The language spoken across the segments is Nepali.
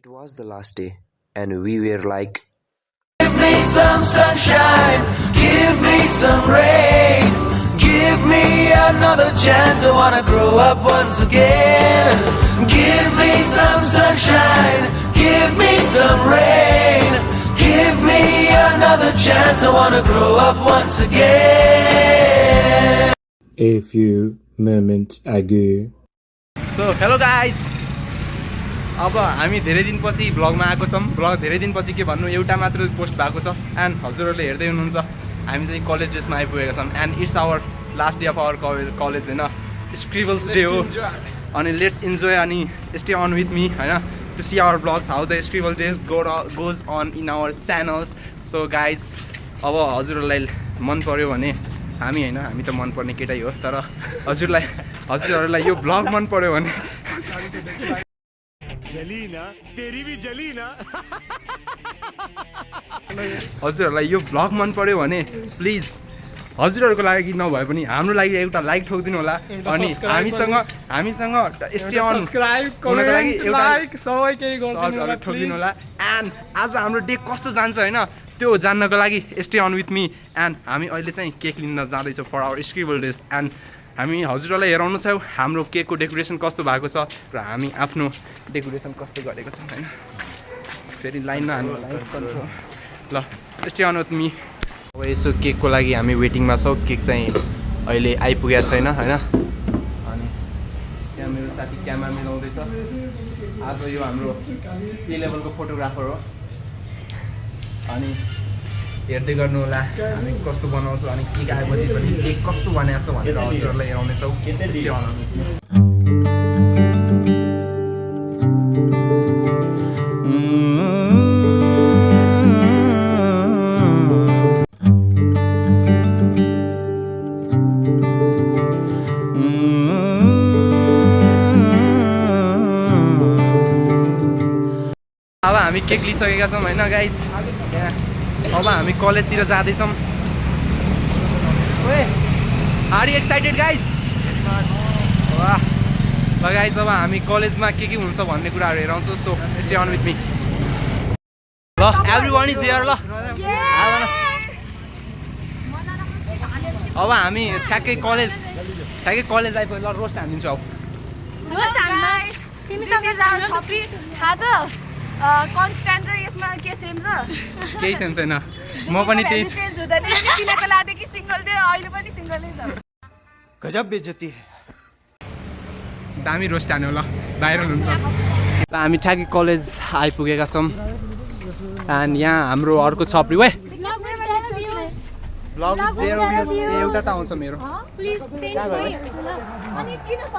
It was the last day, and we were like, Give me some sunshine, give me some rain, give me another chance. I wanna grow up once again. Give me some sunshine, give me some rain, give me another chance. I wanna grow up once again. A few moments ago. So hello guys, अब हामी धेरै दिनपछि ब्लगमा आएको छौँ। ब्लग धेरै दिनपछि के भन्नु, एउटा मात्र पोस्ट भएको छ एन्ड हजुरहरूले हेर्दै हुनुहुन्छ। हामी चाहिँ कलेज ड्रेसमा आइपुगेका छौँ and it's our last day of our college होइन, स्क्रिबल्स डे हो। अनि लेट्स इन्जोय अनि स्टे अन विथ मी होइन, to see our blogs how the scribble days goes on in our channels. So guys अब हजुरहरूलाई मन पर्यो भने हामी होइन, हामी त मन पर्ने केटै हो, तर हजुरहरूलाई यो ब्लग मन पर्यो भने हजुरहरूलाई यो ब्लग मन पर्यो भने प्लिज हजुरहरूको लागि नभए पनि हाम्रो लागि एउटा लाइक ठोकिदिनु होला। अनि हामीसँग स्टे अन ठोकिदिनु होला। एन्ड आज हाम्रो डे कस्तो जान्छ होइन, त्यो जान्नको लागि stay on with me. And हामी अहिले चाहिँ केक लिन जाँदैछौँ for our scribble days. And हामी हजुरहरूलाई हेराउनु छ हाम्रो केकको डेकोरेसन कस्तो भएको छ र हामी आफ्नो डेकोरेसन कस्तो गरेको छौँ होइन। फेरि लाइनमा हान्नु ल, स्टे अन विथ मी। अब यसो केकको लागि हामी वेटिङमा छौँ। केक चाहिँ अहिले आइपुगेको छैन होइन। अनि त्यहाँ मेरो साथी क्यामेरा मिलाउँदैछ। आज यो हाम्रो ए लेभलको फोटोग्राफर हो। अनि हेर्दै गर्नु होला हामी कस्तो बनाउँछौँ अनि केक आएपछि पनि केक कस्तो बनाएको छ भनेर हजुरहरूलाई हेराउनेछौँ। अब हामी केक लिइसकेका छौँ होइन गाइज। अब हामी कलेजतिर जाँदैछौँ। Are you excited guys? वाह ल गाइज, अब हामी कलेजमा के हुन्छ भन्ने कुराहरू हेराउँछौँ। So stay on with me. ल एभ्रीवान इज हियर। ल अब हामी ठ्याक्कै कलेज आइपुग्यो। ल रोस्ट हानिदिन्छु। अब कन्स्ट्यान्ट र यसमा के सेम छ? केही सेम छैन। म पनि त्यही चेन्ज हुँदैन। किनको लादे कि सिंगल थियो, अहिले पनि सिंगलै छ। गजब बेइज्जती। दामी रोस्ट हान्यो ल, भाइरल हुन्छ। ल हामी ठ्याक्कै कलेज आइपुगेका छौँ। एन्ड यहाँ हाम्रो अर्को छपरी वे ब्लग 0 भ्युज एउटा त आउँछ मेरो।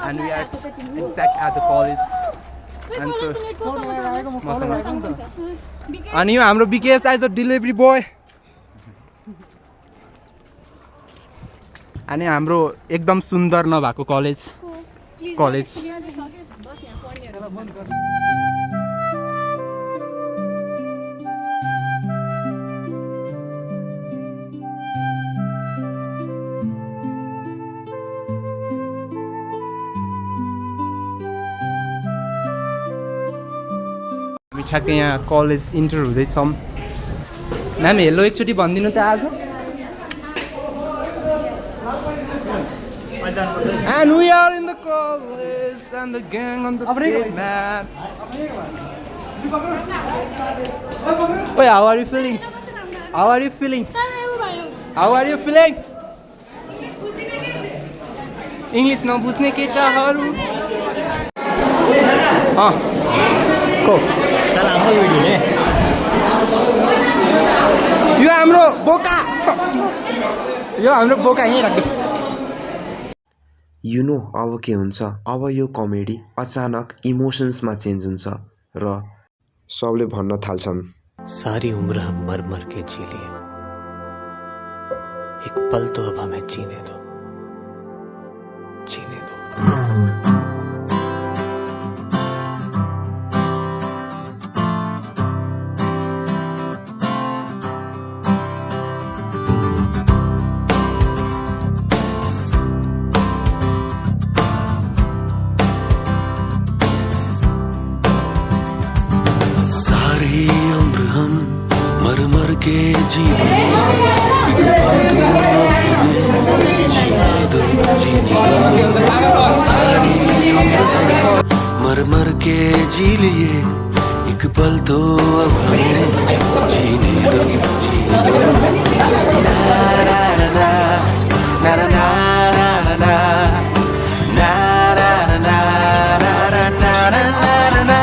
And we are exact at the college. अनि यो हाम्रो बिकेएस आइ द डेलिभरी बोय। अनि हाम्रो एकदम सुन्दर नभएको कलेज। हामी ठ्याक्कै यहाँ कलेज इन्टर हुँदैछौँ। म्याम हेलो एकचोटि भनिदिनु त आज। And we are in the college and the gang on the map. Wait, how are you feeling? English नबुझ्ने केटाहरू। यो हाम्रो बोका यहीँ राख्नु। यु नो अब के हुन्छ, अब यो कमेडी अचानक इमोसन्समा चेन्ज हुन्छ र सबले भन्न थाल्छन्, सारी उम्र हम मर मर के जी लिए, एक पल तो अब हमें जीने दो। के जी लिए एक पल तो हमें जीने दो सारी उम्र मर मर के जी लिए एक पल तो अब हमें जीने दो ना ना ना ना na na na na na na na na na na na.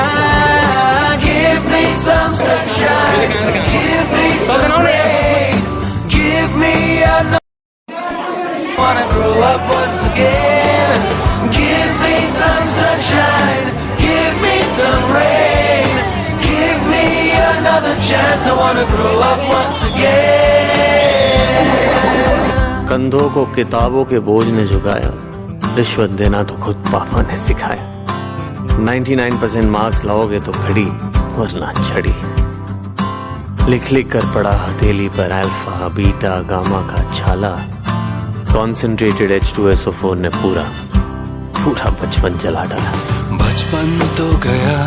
Give me some sunshine, give me some rain, give me another. Wanna grow up once again. Give me some sunshine, give me some rain, give me another chance. I wanna grow up once again. कंधों को किताबों के बोझ ने झुकाया, रिश्वत देना तो खुद पापा ने सिखाया। 99% मार्क्स लाओगे तो घड़ी वरना छड़ी। लिख लिख कर पड़ा हथेली पर अल्फा बीटा गामा का छाला। कॉन्सेंट्रेटेड H2SO4 ने पूरा बचपन जला डाला। बचपन तो गया,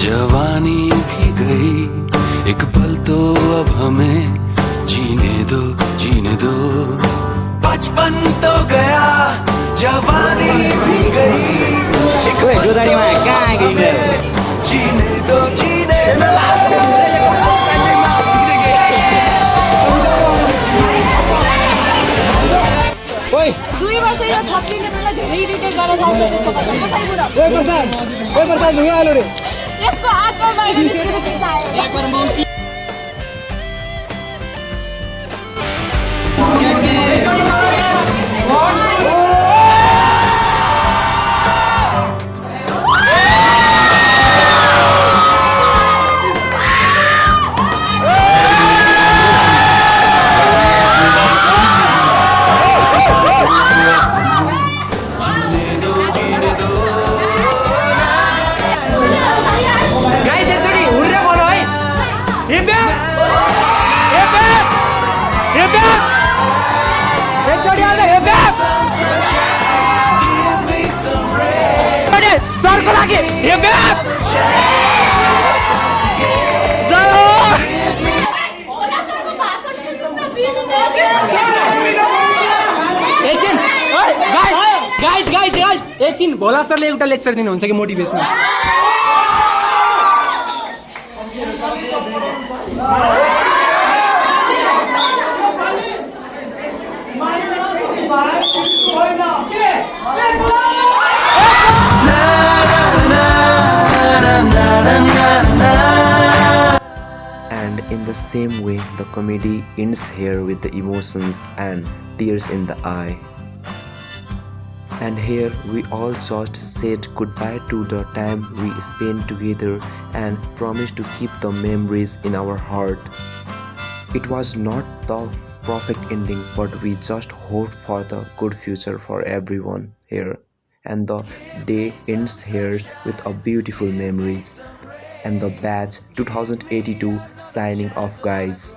जवानी भी गई, एक पल तो अब हमें जीने दो बचपन तो गया, जवानी भी गई, एक पल तो हमें जीने दो दुई वर्ष यो छक्किने बेला धेरै इरिटेट गरेर जान्छ त्यसको बदला यसको हातमा बाहिर निस्केको पैसा आयो एकछिन भोला सरले एउटा लेक्चर दिनुहुन्छ कि motivational And in the same way, the comedy ends here with the emotions and tears in the eye. And here we all just said goodbye to the time we spent together and promised to keep the memories in our heart. It was not the perfect ending, but we just hoped for the good future for everyone here. And the day ends here with a beautiful memories. And the batch 2082 signing off, guys.